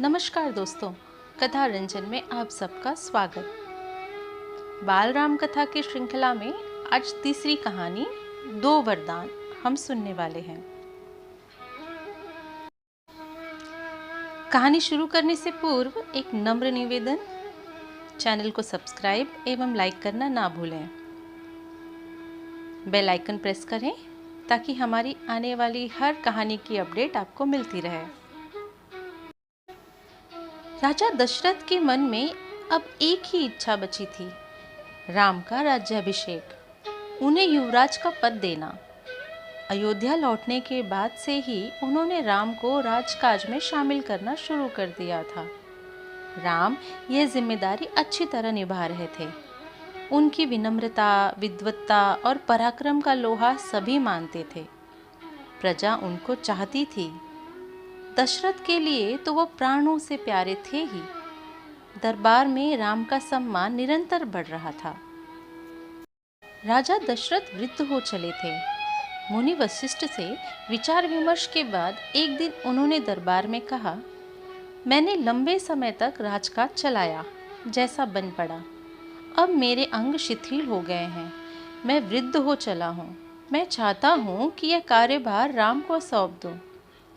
नमस्कार दोस्तों, कथा रंजन में आप सबका स्वागत। बाल राम कथा की श्रृंखला में आज तीसरी कहानी दो वरदान हम सुनने वाले हैं। कहानी शुरू करने से पूर्व एक नम्र निवेदन, चैनल को सब्सक्राइब एवं लाइक करना ना भूलें। बेल आइकन प्रेस करें ताकि हमारी आने वाली हर कहानी की अपडेट आपको मिलती रहे। राजा दशरथ के मन में अब एक ही इच्छा बची थी, राम का राज्याभिषेक, उन्हें युवराज का पद देना। अयोध्या लौटने के बाद से ही उन्होंने राम को राजकाज में शामिल करना शुरू कर दिया था। राम यह जिम्मेदारी अच्छी तरह निभा रहे थे। उनकी विनम्रता, विद्वत्ता और पराक्रम का लोहा सभी मानते थे। प्रजा उनको चाहती थी। दशरथ के लिए तो वो प्राणों से प्यारे थे ही। दरबार में राम का सम्मान निरंतर बढ़ रहा था। राजा दशरथ वृद्ध हो चले थे। मुनि वशिष्ठ से विचार विमर्श के बाद एक दिन उन्होंने दरबार में कहा, मैंने लंबे समय तक राजकाज चलाया, जैसा बन पड़ा। अब मेरे अंग शिथिल हो गए हैं। मैं वृद्ध हो चला हूँ। मैं चाहता हूँ कि यह कार्यभार राम को सौंप दूँ।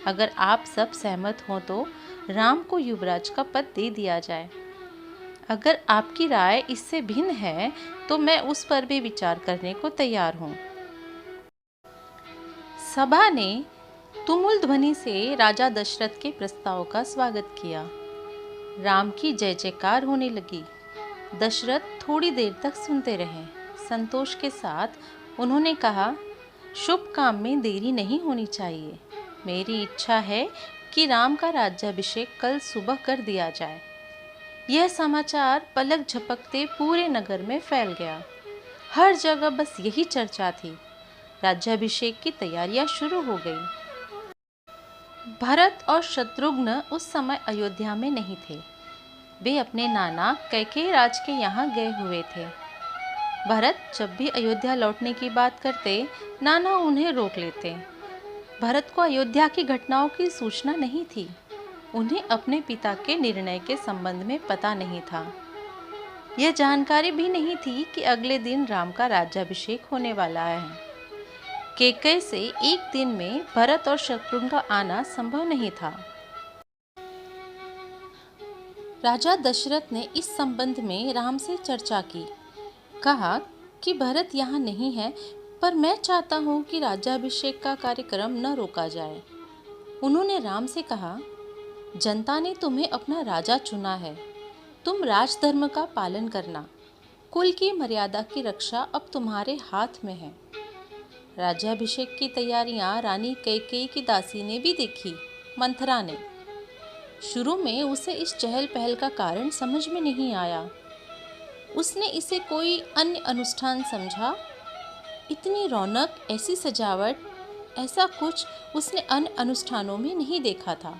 अगर आप सब सहमत हों तो राम को युवराज का पद दे दिया जाए। अगर आपकी राय इससे भिन्न है तो मैं उस पर भी विचार करने को तैयार हूँ। सभा ने तुमुल ध्वनि से राजा दशरथ के प्रस्ताव का स्वागत किया। राम की जय जयकार होने लगी। दशरथ थोड़ी देर तक सुनते रहे। संतोष के साथ उन्होंने कहा, शुभ काम में देरी नहीं होनी चाहिए। मेरी इच्छा है कि राम का राज्याभिषेक कल सुबह कर दिया जाए। यह समाचार पलक झपकते पूरे नगर में फैल गया। हर जगह बस यही चर्चा थी। राज्याभिषेक की तैयारियां शुरू हो गई। भरत और शत्रुघ्न उस समय अयोध्या में नहीं थे। वे अपने नाना कैकेयी राज के यहाँ गए हुए थे। भरत जब भी अयोध्या लौटने की बात करते, नाना उन्हें रोक लेते। भरत को अयोध्या की घटनाओं की सूचना नहीं थी। उन्हें अपने पिता के निर्णय के संबंध में पता नहीं था। यह जानकारी भी नहीं थी कि अगले दिन राम का राज्याभिषेक होने वाला है। कैकेयी से एक दिन में भरत और शत्रुघ्न का आना संभव नहीं था। राजा दशरथ ने इस संबंध में राम से चर्चा की। कहा कि भरत यहाँ नहीं है, पर मैं चाहता हूँ कि राज्याभिषेक का कार्यक्रम न रोका जाए। उन्होंने राम से कहा, जनता ने तुम्हें अपना राजा चुना है। तुम राजधर्म का पालन करना। कुल की मर्यादा की रक्षा अब तुम्हारे हाथ में है। राज्याभिषेक की तैयारियां रानी कैकेयी की दासी ने भी देखी, मंथरा ने। शुरू में उसे इस चहल पहल का कारण समझ में नहीं आया। उसने इसे कोई अन्य अनुष्ठान समझा। इतनी रौनक, ऐसी सजावट, ऐसा कुछ उसने अन्य अनुष्ठानों में नहीं देखा था।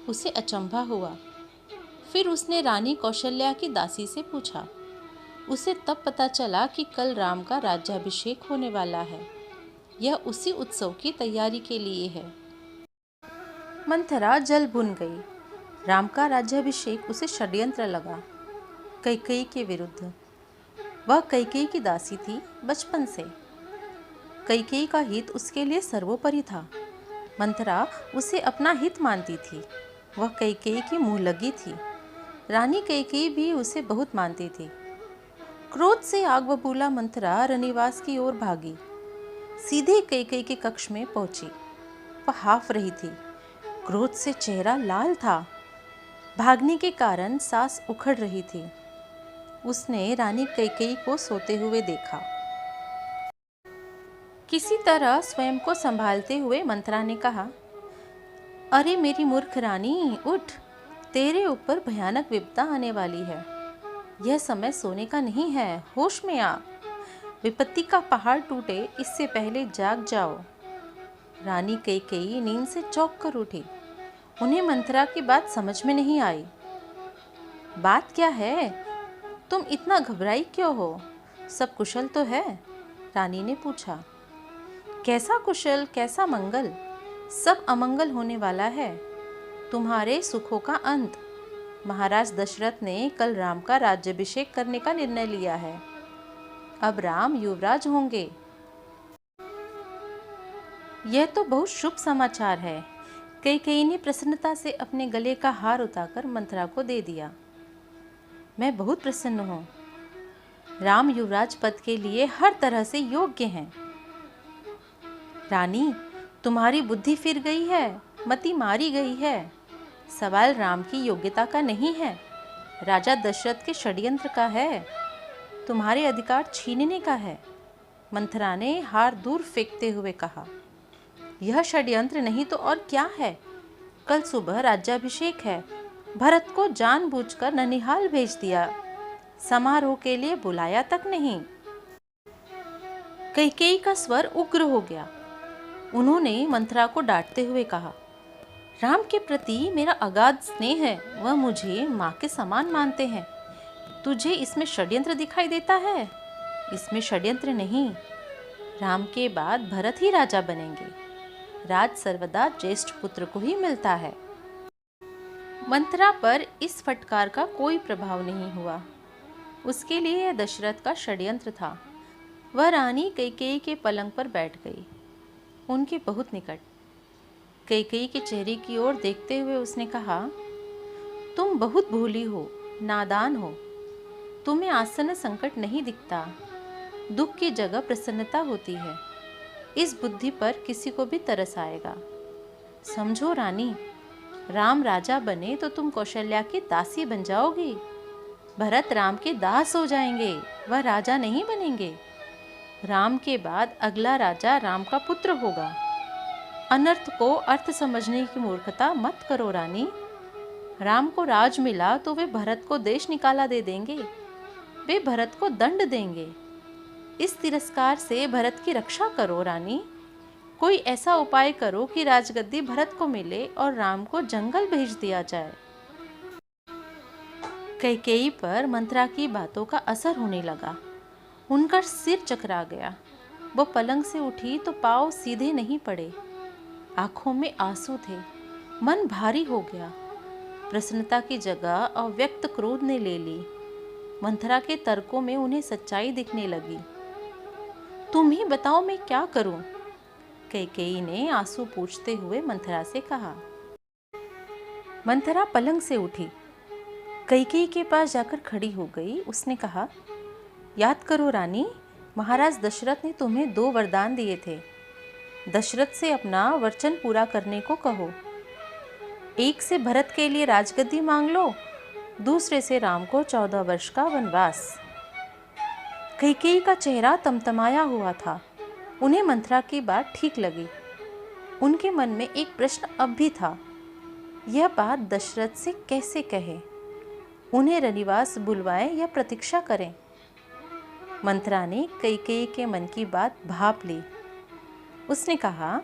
उसे अचंभा हुआ। फिर उसने रानी कौशल्या की दासी से पूछा। उसे तब पता चला कि कल राम का राज्याभिषेक होने वाला है। यह उसी उत्सव की तैयारी के लिए है। मंथरा जल भुन गई। राम का राज्याभिषेक उसे षड्यंत्र लगा, कैकेयी के विरुद्ध। वह कैकेयी की दासी थी बचपन से। कैकेयी का हित उसके लिए सर्वोपरि था। मंथरा उसे अपना हित मानती थी। वह कैकेयी की मुँह लगी थी। रानी कैकेयी भी उसे बहुत मानती थी। क्रोध से आग बबूला मंथरा रनिवास की ओर भागी। सीधे कैकेयी के कक्ष में पहुंची। वह हाफ रही थी। क्रोध से चेहरा लाल था। भागने के कारण सांस उखड़ रही थी। उसने रानी कैकेयी को सोते हुए देखा। किसी तरह स्वयं को संभालते हुए मंथरा ने कहा, अरे मेरी मूर्ख रानी, उठ। तेरे ऊपर भयानक विपदा आने वाली है। यह समय सोने का नहीं है, होश में आ। विपत्ति का पहाड़ टूटे इससे पहले जाग जाओ। रानी कैकेयी नींद से चौंक कर उठी। उन्हें मंथरा की बात समझ में नहीं आई। बात क्या है? तुम इतना घबराई क्यों हो? सब कुशल तो है? रानी ने पूछा। कैसा कुशल, कैसा मंगल? सब अमंगल होने वाला है। तुम्हारे सुखों का अंत। महाराज दशरथ ने कल राम का राज्याभिषेक करने का निर्णय लिया है। अब राम युवराज होंगे। यह तो बहुत शुभ समाचार है। कैकेयी ने प्रसन्नता से अपने गले का हार उतारकर मंथरा को दे दिया। मैं बहुत प्रसन्न हूँ। राम युवराज पद के लिए हर तरह से योग्य हैं। रानी, तुम्हारी बुद्धि फिर गई है, मति मारी गई है। सवाल राम की योग्यता का नहीं है, राजा दशरथ के षड्यंत्र का है, तुम्हारे अधिकार छीनने का है। मंथरा ने हार दूर फेंकते हुए कहा, यह षड्यंत्र नहीं तो और क्या है। कल सुबह राज्याभिषेक है। भरत को जानबूझकर ननिहाल भेज दिया, समारोह के लिए बुलाया तक नहीं। कैकेयी का स्वर उग्र हो गया। उन्होंने मंथरा को डांटते हुए कहा, राम के प्रति मेरा अगाध स्नेह है, वह मुझे माँ के समान मानते हैं। तुझे इसमें षड्यंत्र दिखाई देता है? इसमें षड्यंत्र नहीं। राम के बाद भरत ही राजा बनेंगे। राज सर्वदा ज्येष्ठ पुत्र को ही मिलता है। मंथरा पर इस फटकार का कोई प्रभाव नहीं हुआ। उसके लिए यह दशरथ का षड्यंत्र था। वह रानी कैकेयी के पलंग पर बैठ गई, उनके बहुत निकट। कैकेयी के चेहरे की ओर देखते हुए उसने कहा, तुम बहुत भोली हो, नादान हो। तुम्हें आसन्न संकट नहीं दिखता। दुख की जगह प्रसन्नता होती है। इस बुद्धि पर किसी को भी तरस आएगा। समझो रानी, राम राजा बने तो तुम कौशल्या की दासी बन जाओगी। भरत राम के दास हो जाएंगे, वह राजा नहीं बनेंगे। राम के बाद अगला राजा राम का पुत्र होगा। अनर्थ को अर्थ समझने की मूर्खता मत करो रानी। राम को राज मिला तो वे भरत को देश निकाला दे देंगे। वे भरत को दंड देंगे। इस तिरस्कार से भरत की रक्षा करो रानी। कोई ऐसा उपाय करो कि राजगद्दी भरत को मिले और राम को जंगल भेज दिया जाए। कैकेयी पर मंथरा की बातों का असर होने लगा। उनका सिर चकरा गया। वो पलंग से उठी तो पांव सीधे नहीं पड़े। आंखों में आंसू थे। मन भारी हो गया। प्रसन्नता की जगह अव्यक्त क्रोध ने ले ली। मंथरा के तर्कों में उन्हें सच्चाई दिखने लगी। तुम ही बताओ मैं क्या करूं? कैकेयी ने आंसू पूछते हुए मंथरा से कहा। मंथरा पलंग से उठी, कैकेयी के पास जाकर खड़ी हो गई। उसने कहा, याद करो रानी, महाराज दशरथ ने तुम्हें 2 वरदान दिए थे। दशरथ से अपना वचन पूरा करने को कहो। एक से भरत के लिए राजगद्दी मांग लो, दूसरे से राम को 14 वर्ष का वनवास। कैकेयी का चेहरा तमतमाया हुआ था। उन्हें मंथरा की बात ठीक लगी। उनके मन में एक प्रश्न अब भी था, यह बात दशरथ से कैसे कहे? उन्हें रनिवास बुलवाएं या प्रतीक्षा करें? मंथरा ने कैकेयी के मन की बात भाप ली। उसने कहा,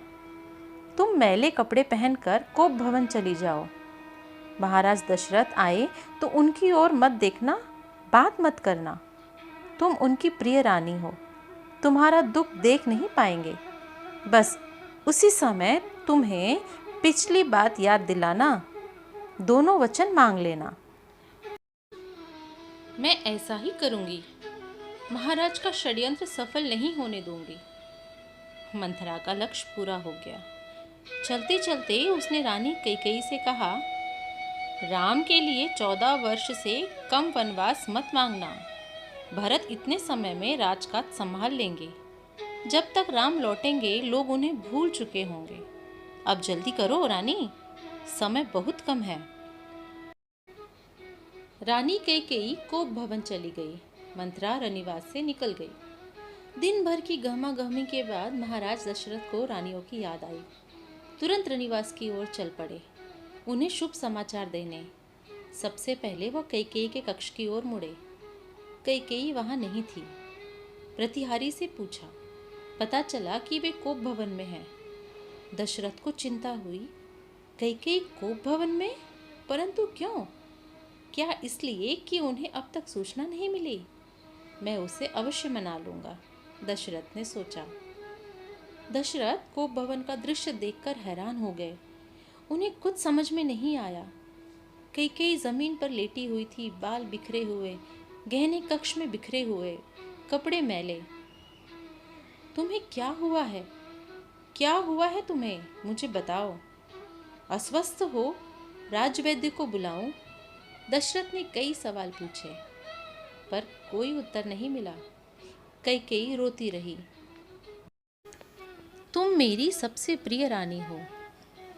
तुम मैले कपड़े पहनकर कोप भवन चली जाओ। महाराज दशरथ आए तो उनकी ओर मत देखना, बात मत करना। तुम उनकी प्रिय रानी हो, तुम्हारा दुख देख नहीं पाएंगे। बस उसी समय तुम्हें पिछली बात याद दिलाना, दोनों वचन मांग लेना। मैं ऐसा ही करूंगी। महाराज का षड्यंत्र सफल नहीं होने दूंगी। मंथरा का लक्ष्य पूरा हो गया। चलते चलते उसने रानी कैकेयी से कहा, राम के लिए 14 वर्ष से कम वनवास मत मांगना। भरत इतने समय में राजकाज संभाल लेंगे। जब तक राम लौटेंगे लोग उन्हें भूल चुके होंगे। अब जल्दी करो रानी, समय बहुत कम है। रानी कैकेयी कोप भवन चली गई। मंथरा रनिवास से निकल गई। दिन भर की गहमागहमी के बाद महाराज दशरथ को रानियों की याद आई। तुरंत रनिवास की ओर चल पड़े, उन्हें शुभ समाचार देने। सबसे पहले वह कैकेयी के कक्ष की ओर मुड़े। कैकेयी वहां नहीं थी। प्रतिहारी से पूछा, पता चला कि वे कोप भवन में हैं। दशरथ को चिंता हुई। कैकेयी कोप भवन में? परंतु क्यों? क्या इसलिए कि उन्हें अब तक सूचना नहीं मिली? मैं उसे अवश्य मना लूंगा, दशरथ ने सोचा। दशरथ कोप भवन का दृश्य देखकर हैरान हो गए। उन्हें कुछ समझ में नहीं आया। कैकेयी जमीन पर लेटी हुई थी, बाल बिखरे हुए, गहने कक्ष में बिखरे हुए, कपड़े मैले। तुम्हें क्या हुआ है? क्या हुआ है तुम्हें? मुझे बताओ। अस्वस्थ हो? राजवैद्य को बुलाऊं? दशरथ ने कई सवाल पूछे, पर कोई उत्तर नहीं मिला। कैकेयी रोती रही। तुम मेरी सबसे प्रिय रानी हो।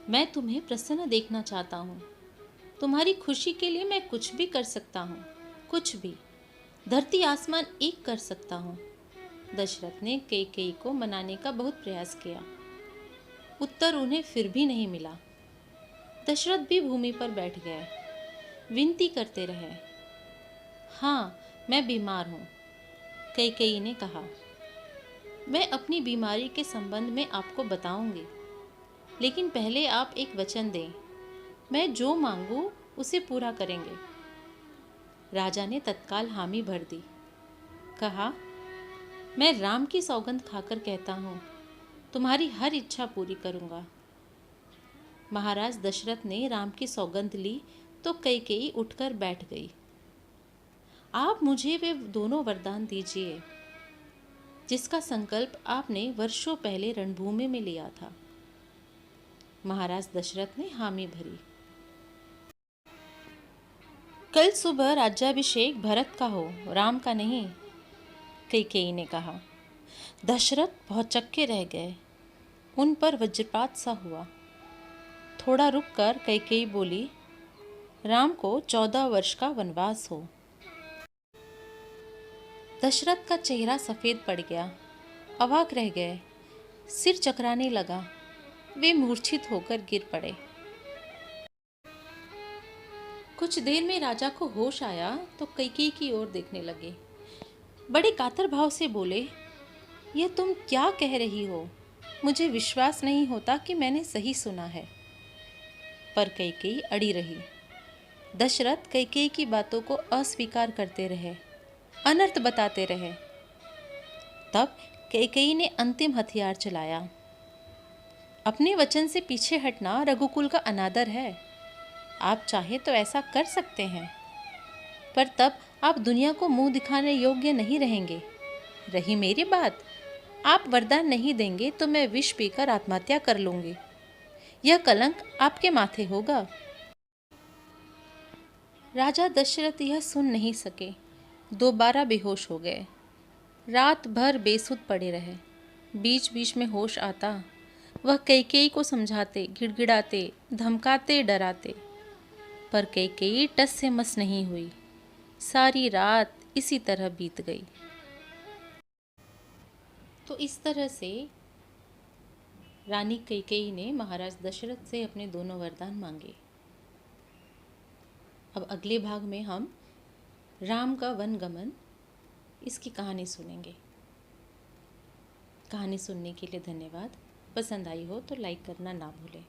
मैं तुम्हें प्रसन्न देखना चाहता हूँ। तुम्हारी खुशी के लिए मैं कुछ भी कर सकता हूँ, कुछ भी। धरती आसमान एक कर सकता हूँ। दशरथ ने कैकेयी को मनाने का बहुत प्रयास किया। उत्तर उन्हें फिर भी नहीं मिला। दशरथ भी भूमि पर बैठ गए, विनती करते रहे। हाँ, मैं बीमार हूँ, कैकेयी ने कहा। मैं अपनी बीमारी के संबंध में आपको बताऊंगी, लेकिन पहले आप एक वचन दें। मैं जो मांगू उसे पूरा करेंगे। राजा ने तत्काल हामी भर दी। कहा, मैं राम की सौगंध खाकर कहता हूँ, तुम्हारी हर इच्छा पूरी करूँगा। महाराज दशरथ ने राम की सौगंध ली तो कैकेयी उठकर बैठ गई। आप मुझे वे दोनों वरदान दीजिए जिसका संकल्प आपने वर्षों पहले रणभूमि में लिया था। महाराज दशरथ ने हामी भरी। कल सुबह राज्याभिषेक भरत का हो, राम का नहीं, कैकेयी ने कहा। दशरथ भौचक्के रह गए। उन पर वज्रपात सा हुआ। थोड़ा रुककर कैकेयी बोली, राम को 14 वर्ष का वनवास हो। दशरथ का चेहरा सफ़ेद पड़ गया। अवाक रह गए। सिर चकराने लगा। वे मूर्छित होकर गिर पड़े। कुछ देर में राजा को होश आया तो कैकेयी की ओर देखने लगे। बड़े कातर भाव से बोले, यह तुम क्या कह रही हो? मुझे विश्वास नहीं होता कि मैंने सही सुना है। पर कैकेयी अड़ी रही। दशरथ कैकेयी की बातों को अस्वीकार करते रहे, अनर्थ बताते रहे। तब कैकेयी ने अंतिम हथियार चलाया। अपने वचन से पीछे हटना रघुकुल का अनादर है। आप चाहे तो ऐसा कर सकते हैं, पर तब आप दुनिया को मुंह दिखाने योग्य नहीं रहेंगे। रही मेरी बात, आप वरदान नहीं देंगे तो मैं विष पीकर आत्महत्या कर लूंगी। यह कलंक आपके माथे होगा। राजा दशरथ यह सुन नहीं सके। दोबारा बेहोश हो गए। रात भर बेसुध पड़े रहे। बीच बीच में होश आता। वह कैकेयी को समझाते, गिड़गिड़ाते, धमकाते, डराते, पर कैकेयी टस से मस नहीं हुई। सारी रात इसी तरह बीत गई। तो इस तरह से रानी कैकेयी ने महाराज दशरथ से अपने दोनों वरदान मांगे। अब अगले भाग में हम राम का वनगमन, इसकी कहानी सुनेंगे। कहानी सुनने के लिए धन्यवाद। पसंद आई हो तो लाइक करना ना भूलें।